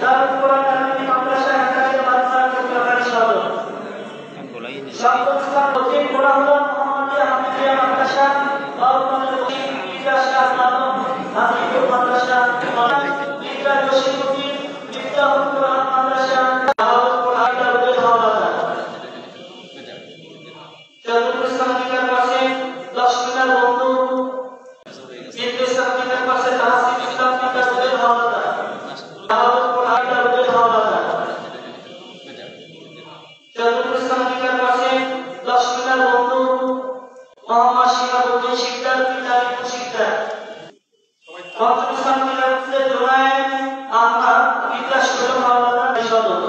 দারুল কোরআন আরবি মাদ্রাসা হাটাজারি বাদশা চট্টগ্রাম সদর। সপ্তম দক্ষিণ কোলাহলা মোহাম্মদিয়া হাফিজিয়া মাদ্রাসা বাউলমানের বিকাশা মানব হাফিজুল মাদ্রাসা ইকরা জসিমুদ্দিন মিফতাহুল কোরআন মাদ্রাসা দারুল কোরআন দারুল হাওলানা। চতুর্থ স্থানিকের পাশে 10 মিনার বন্ধু তৃতীয় স্থানিকের পাশে তাহসিন ইসলাম দারুল হাওলানা দারুল কোরআন দারুল হাওলানা। চতুর্থ স্থানিকের পাশে 10 মিনার বন্ধু মোহাম্মদ শিহাবুদ্দিন শিকদার পিতারিপুর শিকদার। পঞ্চম স্থানিকের পাশে জোনায়েদ আহমদ বিদ্যাশোধন হাওলানা সদর।